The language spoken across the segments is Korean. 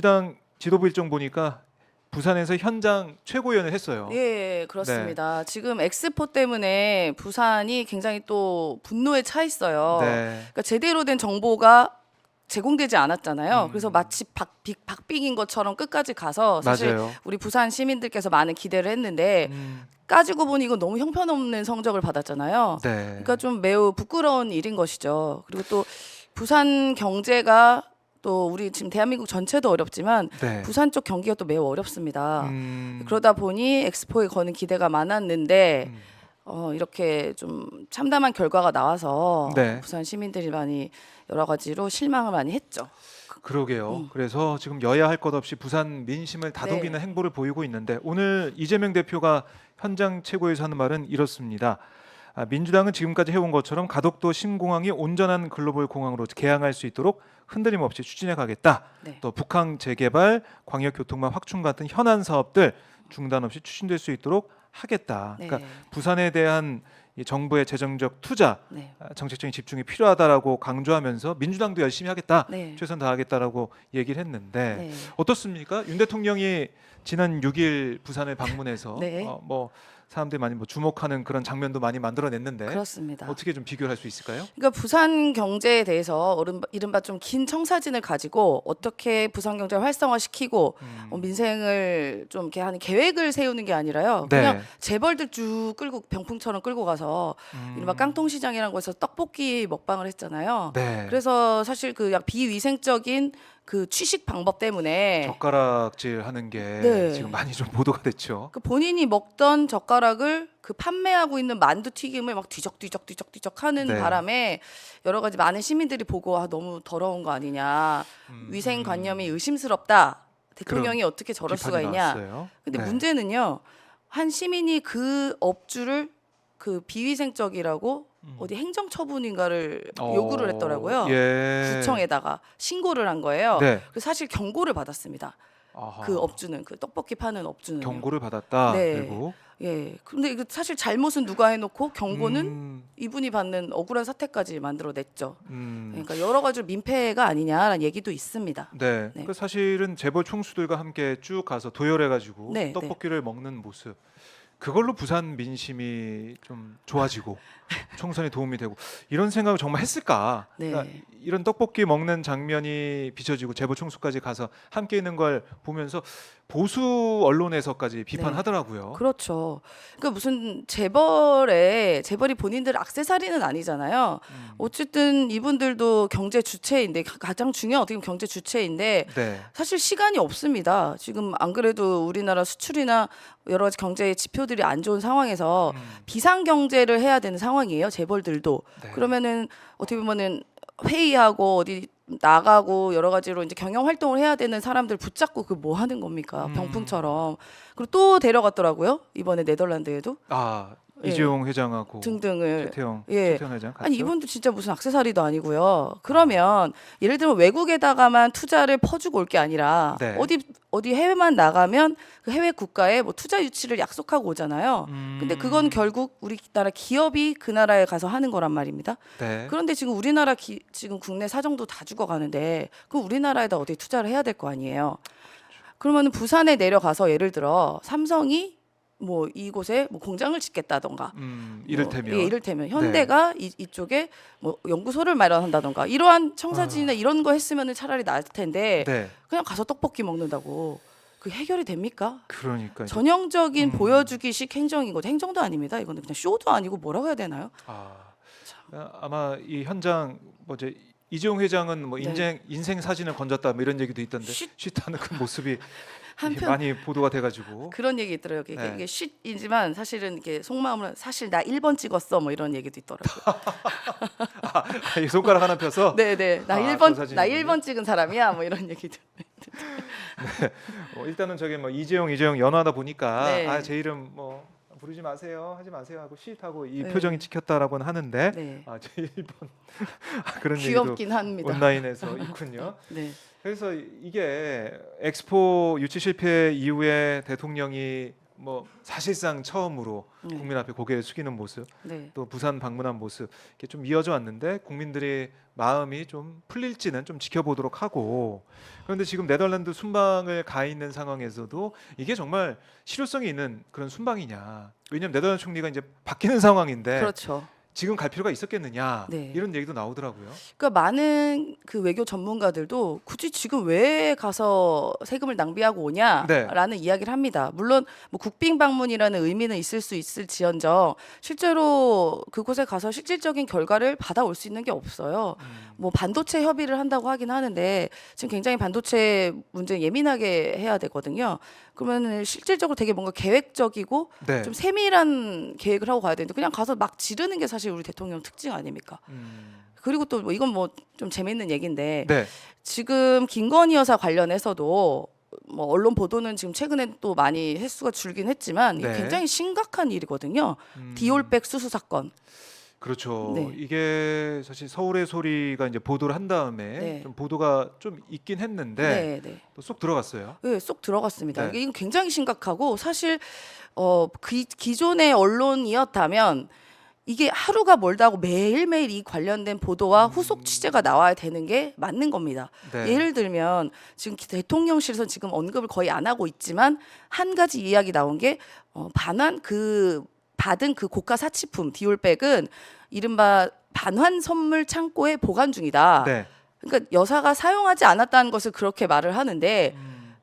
민주당 지도부 일정 보니까 부산에서 현장 최고위원을 했어요. 예, 그렇습니다. 지금 엑스포 때문에 부산이 굉장히 또 분노에 차 있어요. 네. 그러니까 제대로 된 정보가 제공되지 않았잖아요. 그래서 마치 박빙인 것처럼 끝까지 가서 사실 맞아요. 우리 부산 시민들께서 많은 기대를 했는데 까지고 보니 이건 너무 형편없는 성적을 받았잖아요. 네. 그러니까 좀 매우 부끄러운 일인 것이죠. 그리고 또 부산 경제가 또 우리 지금 대한민국 전체도 어렵지만 네. 부산 쪽 경기가 또 매우 어렵습니다. 음, 그러다 보니 엑스포에 거는 기대가 많았는데 이렇게 좀 참담한 결과가 나와서 네. 부산 시민들이 많이 여러 가지로 실망을 많이 했죠. 그러게요. 그래서 지금 여야 할 것 없이 부산 민심을 다독이는 네. 행보를 보이고 있는데 오늘 이재명 대표가 현장 최고위에서 하는 말은 이렇습니다. 민주당은 지금까지 해온 것처럼 가덕도 신공항이 온전한 글로벌 공항으로 개항할 수 있도록 흔들림 없이 추진해 가겠다. 네. 또 북항 재개발, 광역교통망 확충 같은 현안 사업들 중단 없이 추진될 수 있도록 하겠다. 네. 그러니까 부산에 대한 이 정부의 재정적 투자, 네. 정책적인 집중이 필요하다라고 강조하면서 민주당도 열심히 하겠다, 네. 최선 다하겠다라고 얘기를 했는데 네. 어떻습니까? 윤 대통령이 지난 6일 부산을 방문해서 네. 뭐 사람들이 많이 뭐 주목하는 그런 장면도 많이 만들어냈는데 그렇습니다. 어떻게 좀 비교를 할 수 있을까요? 그러니까 부산 경제에 대해서 이른바 좀 긴 청사진을 가지고 어떻게 부산 경제를 활성화시키고 민생을 좀 이렇게 하는 계획을 세우는 게 아니라요. 네. 그냥 재벌들 쭉 끌고 병풍처럼 끌고 가서 이른바 깡통시장이라는 곳에서 떡볶이 먹방을 했잖아요. 네. 그래서 사실 그 약 비위생적인 그 취식 방법 때문에 젓가락질 하는 게 네. 지금 많이 좀 보도가 됐죠. 그 본인이 먹던 젓가락을 그 판매하고 있는 만두 튀김을 막 뒤적뒤적 하는 네. 바람에 여러 가지 많은 시민들이 보고 너무 더러운 거 아니냐, 위생관념이 의심스럽다. 대통령이 어떻게 저럴 수가 비판이 있냐. 나왔어요. 근데 네. 문제는요, 한 시민이 그 업주를 그 비위생적이라고 어디 행정처분인가를 요구를 했더라고요. 예. 구청에다가 신고를 한 거예요. 네. 그래서 사실 경고를 받았습니다. 아하. 그 업주는, 그 떡볶이 파는 업주는 경고를 받았다. 네. 그리고 예. 근데 이거 사실 잘못은 누가 해놓고 경고는 음, 이분이 받는 억울한 사태까지 만들어냈죠. 음. 그러니까 여러 가지로 민폐가 아니냐라는 얘기도 있습니다. 네. 네. 그 사실은 재벌 총수들과 함께 쭉 가서 도열해가지고 네, 떡볶이를 먹는 모습. 그걸로 부산 민심이 좀 좋아지고 총선에 도움이 되고 이런 생각을 정말 했을까? 네. 그러니까 이런 떡볶이 먹는 장면이 비춰지고 재벌 총수까지 가서 함께 있는 걸 보면서 보수 언론에서까지 비판하더라고요. 그렇죠. 그러니까 무슨 재벌이 본인들 액세서리는 아니잖아요. 어쨌든 이분들도 경제 주체인데 가장 중요한 어떻게 보면 경제 주체인데 네. 사실 시간이 없습니다. 지금 안 그래도 우리나라 수출이나 여러 가지 경제 지표들이 안 좋은 상황에서 비상 경제를 해야 되는 상황이에요. 재벌들도. 네. 그러면은 어떻게 보면은 회의하고 어디 나가고 여러 가지로 이제 경영 활동을 해야 되는 사람들 붙잡고 그 뭐 하는 겁니까? 병풍처럼. 그리고 또 데려갔더라고요. 이번에 네덜란드에도 예. 이재용 회장하고 등등을. 최태형 예. 회장 같이. 아니 이분도 진짜 무슨 액세서리도 아니고요. 그러면 예를 들면 외국에다가만 투자를 퍼주고 올 게 아니라 네. 어디 해외만 나가면 그 해외 국가에 뭐 투자 유치를 약속하고 오잖아요. 근데 그건 결국 우리나라 기업이 그 나라에 가서 하는 거란 말입니다. 네. 그런데 지금 우리나라 지금 국내 사정도 다 죽어가는데 그럼 우리나라에다 어디 투자를 해야 될 거 아니에요. 그러면 부산에 내려가서 예를 들어 삼성이 뭐 이곳에 뭐 공장을 짓겠다던가 이를테면 예, 이를테면 현대가 이쪽에 뭐 연구소를 마련한다던가 이러한 청사진이나 이런 거 했으면 차라리 나을 텐데 네. 그냥 가서 떡볶이 먹는다고 그 해결이 됩니까? 그러니까 이제 전형적인 보여주기식 행정이고 행정도 아닙니다. 이거는 그냥 쇼도 아니고 뭐라고 해야 되나요? 아마 이 현장 뭐 이제 이재용 회장은 뭐 네. 인생 사진을 건졌다 뭐 이런 얘기도 있던데 쉿. 쉿하는 그 모습이 한편 많이 보도가 돼가지고 그런 얘기 있더라고요. 네. 이게 쉿이지만 사실은 이게 속마음으로 사실 나 1번 찍었어 뭐 이런 얘기도 있더라고요. 이 손가락 하나 펴서 네네 나 저 1번 사진이군요. 나 1번 찍은 사람이야 뭐 이런 얘기도. 일단은 저기 뭐 이재용 연호하다 보니까 네. 제 이름 뭐 부르지 마세요 하지 마세요 하고 쉿하고 이 네. 표정이 찍혔다라고는 하는데 네. 제 1번 그런 얘기도 귀엽긴 합니다. 온라인에서 있군요. 네. 그래서 이게 엑스포 유치 실패 이후에 대통령이 뭐 사실상 처음으로 네. 국민 앞에 고개를 숙이는 모습, 네. 또 부산 방문한 모습 이렇게 좀 이어져 왔는데 국민들의 마음이 좀 풀릴지는 좀 지켜보도록 하고, 그런데 지금 네덜란드 순방을 가 있는 상황에서도 이게 정말 실효성이 있는 그런 순방이냐? 왜냐하면 네덜란드 총리가 이제 바뀌는 상황인데 그렇죠. 지금 갈 필요가 있었겠느냐? 네. 이런 얘기도 나오더라고요. 그러니까 많은 그 외교 전문가들도 굳이 지금 왜 가서 세금을 낭비하고 오냐라는 이야기를 합니다. 물론 뭐 국빈 방문이라는 의미는 있을 수 있을지언정 실제로 그곳에 가서 실질적인 결과를 받아올 수 있는 게 없어요. 뭐 반도체 협의를 한다고 하긴 하는데 지금 굉장히 반도체 문제 예민하게 해야 되거든요. 그러면 실질적으로 되게 뭔가 계획적이고 네. 좀 세밀한 계획을 하고 가야 되는데 그냥 가서 막 지르는 게 사실 우리 대통령 특징 아닙니까? 그리고 또 뭐 이건 뭐 좀 재밌는 얘기인데 네. 지금 김건희 여사 관련해서도 뭐 언론 보도는 지금 최근에 또 많이 횟수가 줄긴 했지만 이게 네. 굉장히 심각한 일이거든요. 디올백 수수 사건. 그렇죠. 네. 이게 사실 서울의 소리가 이제 보도를 한 다음에 네. 좀 보도가 좀 있긴 했는데 네, 네. 또 쏙 들어갔어요. 네, 쏙 들어갔습니다. 네. 이게 굉장히 심각하고 사실 기존의 언론이었다면 이게 하루가 멀다 고 매일매일 이 관련된 보도와 후속 취재가 나와야 되는 게 맞는 겁니다. 네. 예를 들면 지금 대통령실에서 지금 언급을 거의 안 하고 있지만 한 가지 이야기 나온 게 반환 받은 그 고가 사치품 디올백은 이른바 반환 선물 창고에 보관 중이다. 네. 그러니까 여사가 사용하지 않았다는 것을 그렇게 말을 하는데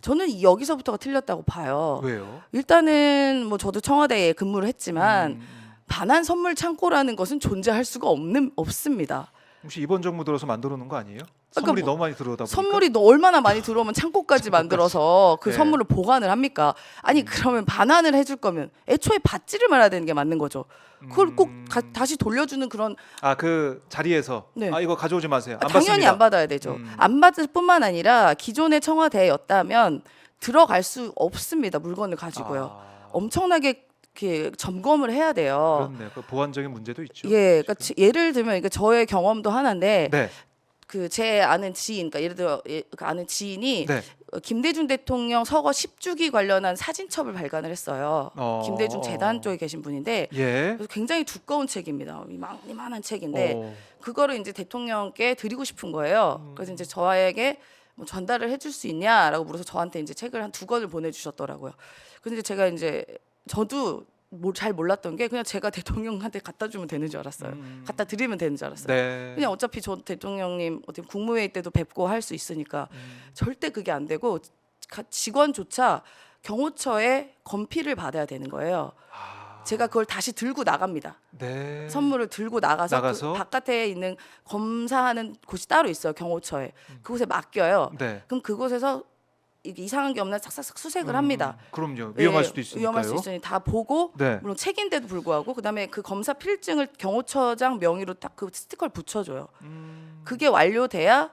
저는 여기서부터가 틀렸다고 봐요. 왜요? 일단은 뭐 저도 청와대에 근무를 했지만 반환 선물 창고라는 것은 존재할 수가 없습니다. 혹시 이번 정부 들어서 만들어 놓은 거 아니에요? 그러니까 선물이 뭐 너무 많이 들어오다 보니까. 선물이 얼마나 많이 들어오면 창고까지 만들어서 그 네. 선물을 보관을 합니까? 아니 그러면 반환을 해줄 거면 애초에 받지를 말아야 되는 게 맞는 거죠. 그걸 꼭 다시 돌려주는 그런 그 자리에서 네. 이거 가져오지 마세요. 안 당연히 받습니다. 안 받아야 되죠. 안 받을 뿐만 아니라 기존의 청와대였다면 들어갈 수 없습니다. 물건을 가지고요. 엄청나게 이렇게 점검을 해야 돼요. 그렇네. 그 보안적인 문제도 있죠. 예, 그러니까 예를 들면 이게 저의 경험도 하나인데 네. 그 제 아는 지인, 그러니까 예를 들어 그 아는 지인이 네. 김대중 대통령 서거 10주기 관련한 사진첩을 발간을 했어요. 김대중 재단 쪽에 계신 분인데 예. 그래서 굉장히 두꺼운 책입니다. 이만한 책인데 그거를 이제 대통령께 드리고 싶은 거예요. 그래서 이제 저에게 뭐 전달을 해줄 수 있냐라고 물어서 저한테 이제 책을 한 2권을 보내주셨더라고요. 근데 제가 이제 저도 잘 몰랐던 게 그냥 제가 대통령한테 갖다 주면 되는 줄 알았어요. 갖다 드리면 되는 줄 알았어요. 네. 그냥 어차피 저 대통령님 어떻게 국무회의 때도 뵙고 할 수 있으니까 절대 그게 안 되고 직원조차 경호처에 검피를 받아야 되는 거예요. 제가 그걸 다시 들고 나갑니다. 네. 선물을 들고 나가서 그 바깥에 있는 검사하는 곳이 따로 있어요. 경호처에. 그곳에 맡겨요. 네. 그럼 그곳에서 이게 이상한 게 없나 싹싹 수색을 합니다. 그럼요. 위험할 수도 있으니까요. 위험할 수 있으니 다 보고 네. 물론 책인데도 불구하고 그다음에 그 검사 필증을 경호처장 명의로 딱 그 스티커를 붙여줘요. 그게 완료돼야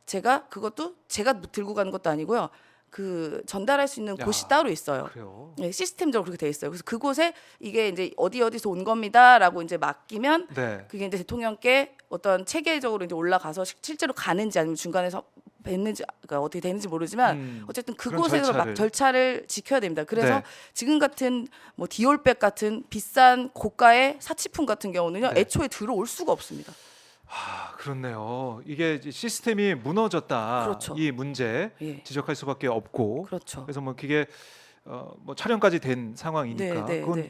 제가 그것도 제가 들고 가는 것도 아니고요. 그 전달할 수 있는 곳이 따로 있어요. 그래요. 네, 시스템적으로 그렇게 돼 있어요. 그래서 그곳에 이게 이제 어디서 온 겁니다라고 이제 맡기면 네. 그게 이제 대통령께 어떤 체계적으로 이제 올라가서 실제로 가는지 아니면 중간에서 뵀는지 그러니까 어떻게 되는지 모르지만 어쨌든 그곳에서 막 절차를 지켜야 됩니다. 그래서 네. 지금 같은 뭐 디올백 같은 비싼 고가의 사치품 같은 경우는요 네. 애초에 들어올 수가 없습니다. 그렇네요. 이게 이제 시스템이 무너졌다. 그렇죠. 이 문제 예. 지적할 수밖에 없고. 그렇죠. 그래서 뭐 그게 뭐 촬영까지 된 상황이니까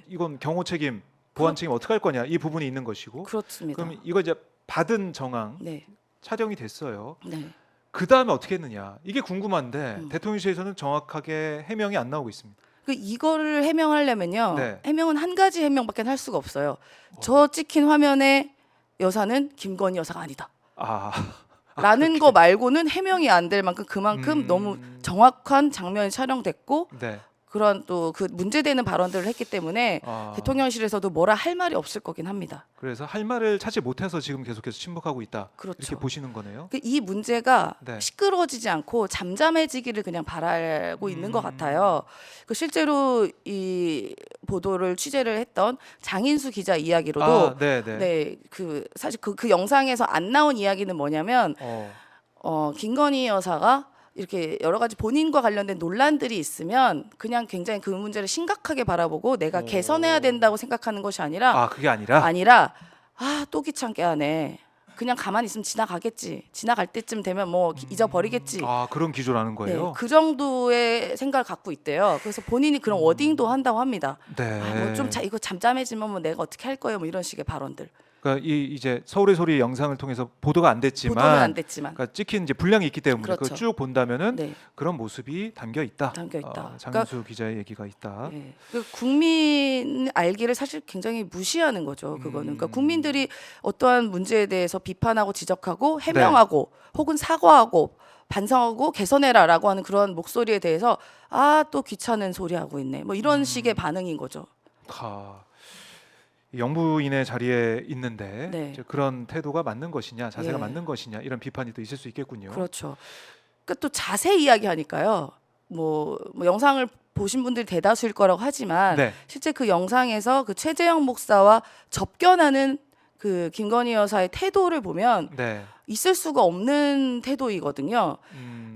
이건 경호 책임, 보안 책임 어떻게 할 거냐 이 부분이 있는 것이고. 그렇습니다. 그럼 이거 이제 받은 정황 네. 촬영이 됐어요. 네. 그 다음에 어떻게 했느냐 이게 궁금한데 대통령실에서는 정확하게 해명이 안 나오고 있습니다. 이거를 해명하려면요. 네. 해명은 한 가지 해명밖에 할 수가 없어요. 저 찍힌 화면의 여사는 김건희 여사가 아니다. 라는 거 말고는 해명이 안 될 만큼 그만큼 너무 정확한 장면이 촬영됐고 네. 그런 또 그 문제되는 발언들을 했기 때문에 대통령실에서도 뭐라 할 말이 없을 거긴 합니다. 그래서 할 말을 찾지 못해서 지금 계속해서 침묵하고 있다. 그렇죠. 이렇게 보시는 거네요. 이 문제가 네. 시끄러워지지 않고 잠잠해지기를 그냥 바라고 있는 것 같아요. 실제로 이 보도를 취재를 했던 장인수 기자 이야기로도 네. 사실 그 영상에서 안 나온 이야기는 뭐냐면 김건희 여사가 이렇게 여러 가지 본인과 관련된 논란들이 있으면 그냥 굉장히 그 문제를 심각하게 바라보고 내가 개선해야 된다고 생각하는 것이 아니라 그게 아니라 또 귀찮게 하네. 그냥 가만히 있으면 지나가겠지. 지나갈 때쯤 되면 뭐 잊어버리겠지. 그런 기조라는 네, 거예요. 그 정도의 생각을 갖고 있대요. 그래서 본인이 그런 워딩도 한다고 합니다. 네. 이거 잠잠해지면 뭐 내가 어떻게 할 거예요. 뭐 이런 식의 발언들. 그러니까 이제 서울의 소리 영상을 통해서 보도가 안 됐지만, 보도는 안 됐지만. 그러니까 찍힌 이제 분량이 있기 때문에 그렇죠. 그걸 쭉 본다면은 네. 그런 모습이 담겨 있다. 장윤수 기자의 얘기가 있다. 네. 국민 알기를 사실 굉장히 무시하는 거죠. 그거는. 그러니까 국민들이 어떠한 문제에 대해서 비판하고 지적하고 해명하고 혹은 사과하고 반성하고 개선해라라고 하는 그런 목소리에 대해서 또 귀찮은 소리 하고 있네. 뭐 이런 식의 반응인 거죠. 영부인의 자리에 있는데 네. 이제 그런 태도가 맞는 것이냐, 자세가 예. 맞는 것이냐 이런 비판이 또 있을 수 있겠군요. 그렇죠. 그러니까 또 자세 이야기하니까요. 뭐 영상을 보신 분들이 대다수일 거라고 하지만 네. 실제 그 영상에서 그 최재형 목사와 접견하는 그 김건희 여사의 태도를 보면 네. 있을 수가 없는 태도이거든요.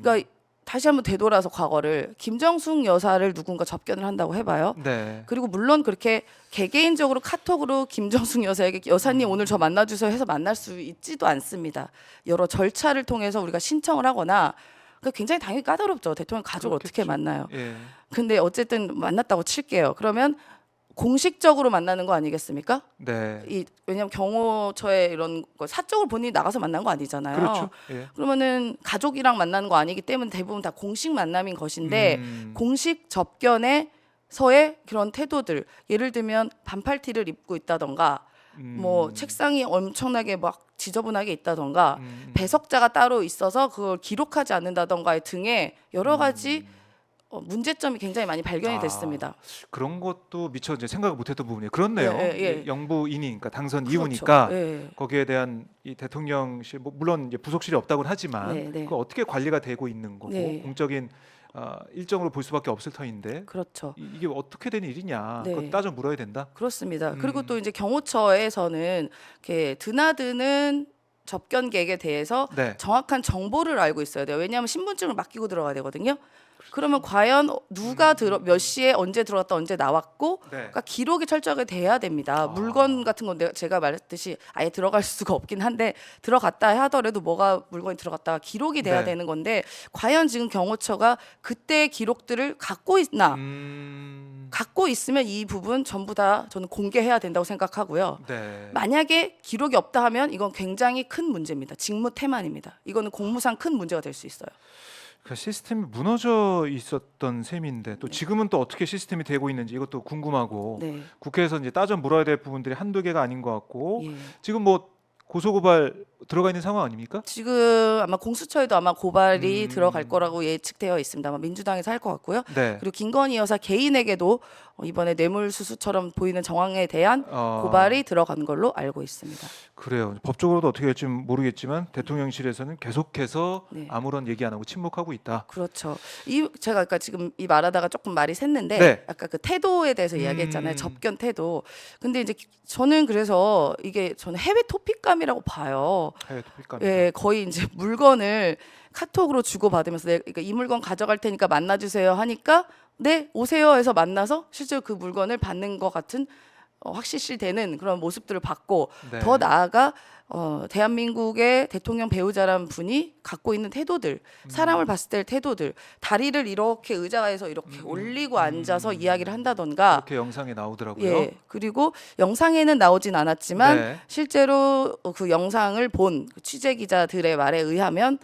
그러니까 다시 한번 되돌아서 과거를 김정숙 여사를 누군가 접견을 한다고 해봐요. 네. 그리고 물론 그렇게 개개인적으로 카톡으로 김정숙 여사에게 여사님 오늘 저 만나주세요 해서 만날 수 있지도 않습니다. 여러 절차를 통해서 우리가 신청을 하거나 그러니까 굉장히 당연히 까다롭죠. 대통령 가족을 어떻게 만나요. 예. 근데 어쨌든 만났다고 칠게요. 그러면 공식적으로 만나는 거 아니겠습니까? 네. 왜냐하면 경호처에 이런 거 사적으로 본인이 나가서 만난 거 아니잖아요. 그렇죠. 예. 그러면은 가족이랑 만나는 거 아니기 때문에 대부분 다 공식 만남인 것인데 공식 접견에서의 그런 태도들, 예를 들면 반팔티를 입고 있다던가 뭐 책상이 엄청나게 막 지저분하게 있다던가 배석자가 따로 있어서 그걸 기록하지 않는다던가 등의 여러 가지 문제점이 굉장히 많이 발견이 됐습니다. 그런 것도 미처 이제 생각을 못했던 부분이에요. 그렇네요. 예. 영부인이니까 당선 그렇죠. 이후니까 예. 거기에 대한 이 대통령실 물론 이제 부속실이 없다고는 하지만 네. 그 어떻게 관리가 되고 있는 거고 네. 공적인 일정으로 볼 수밖에 없을 터인데 그렇죠. 이게 어떻게 된 일이냐 네. 그거 따져 물어야 된다. 그렇습니다. 그리고 또 이제 경호처에서는 이렇게 드나드는 접견객에 대해서 네. 정확한 정보를 알고 있어야 돼요. 왜냐하면 신분증을 맡기고 들어가야 되거든요. 그러면 과연 누가 몇 시에 언제 들어갔다 언제 나왔고 네. 그러니까 기록이 철저하게 돼야 됩니다. 물건 같은 건 제가 말했듯이 아예 들어갈 수가 없긴 한데 들어갔다 하더라도 뭐가 물건이 들어갔다가 기록이 돼야 네. 되는 건데 과연 지금 경호처가 그때의 기록들을 갖고 있나 갖고 있으면 이 부분 전부 다 저는 공개해야 된다고 생각하고요. 네. 만약에 기록이 없다 하면 이건 굉장히 큰 문제입니다. 직무태만입니다. 이거는 공무상 큰 문제가 될 수 있어요. 그 시스템이 무너져 있었던 셈인데 또 지금은 또 어떻게 시스템이 되고 있는지 이것도 궁금하고 네. 국회에서 이제 따져 물어야 될 부분들이 한두 개가 아닌 것 같고 예. 지금 뭐 고소고발 들어가 있는 상황 아닙니까? 지금 아마 공수처에도 아마 고발이 들어갈 거라고 예측되어 있습니다. 아마 민주당에서 할 것 같고요. 네. 그리고 김건희 여사 개인에게도 이번에 뇌물수수처럼 보이는 정황에 대한 고발이 들어간 걸로 알고 있습니다. 그래요. 법적으로도 어떻게 될지 모르겠지만 대통령실에서는 계속해서 네. 아무런 얘기 안 하고 침묵하고 있다. 그렇죠. 제가 아까 지금 이 말하다가 조금 말이 샜는데 네. 아까 그 태도에 대해서 이야기했잖아요. 접견 태도. 근데 이제 저는 그래서 저는 해외 토픽감이라고 봐요. 해외 토픽감. 예, 거의 이제 물건을 카톡으로 주고 받으면서 그러니까 이 물건 가져갈 테니까 만나주세요 하니까 네 오세요 해서 만나서 실제로 그 물건을 받는 것 같은 확실시되는 그런 모습들을 봤고 네. 더 나아가 대한민국의 대통령 배우자란 분이 갖고 있는 태도들, 사람을 봤을 때 태도들, 다리를 이렇게 의자에서 이렇게 올리고 앉아서 이야기를 한다던가, 이렇게 영상에 나오더라고요. 예, 그리고 영상에는 나오진 않았지만 네. 실제로 그 영상을 본 취재 기자들의 말에 의하면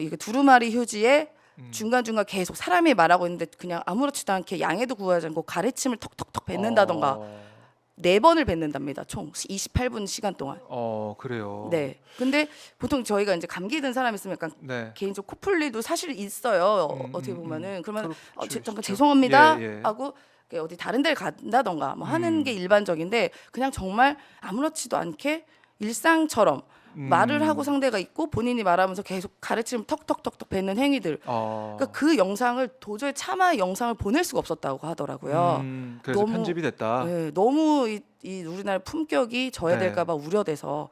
이게 두루마리 휴지에 중간중간 계속 사람이 말하고 있는데 그냥 아무렇지도 않게 양해도 구하지 않고 가래침을 턱턱턱 뱉는다던가 4번을 뱉는답니다. 총 28분 시간 동안. 그래요. 네. 근데 보통 저희가 이제 감기 든 사람 있으면 약간 네. 개인적 코풀리도 사실 있어요. 어떻게 보면은 그러면 그렇죠, 잠깐 있죠. 죄송합니다 예, 예. 하고 어디 다른 데를 간다던가 뭐 하는 게 일반적인데 그냥 정말 아무렇지도 않게 일상처럼 말을 하고 상대가 있고 본인이 말하면서 계속 가르침을 턱턱턱턱 뱉는 행위들. 그러니까 그 영상을 도저히 차마 영상을 보낼 수가 없었다고 하더라고요. 그래서 편집이 됐다. 네, 너무 이 우리나라 품격이 네. 저해될까봐 우려돼서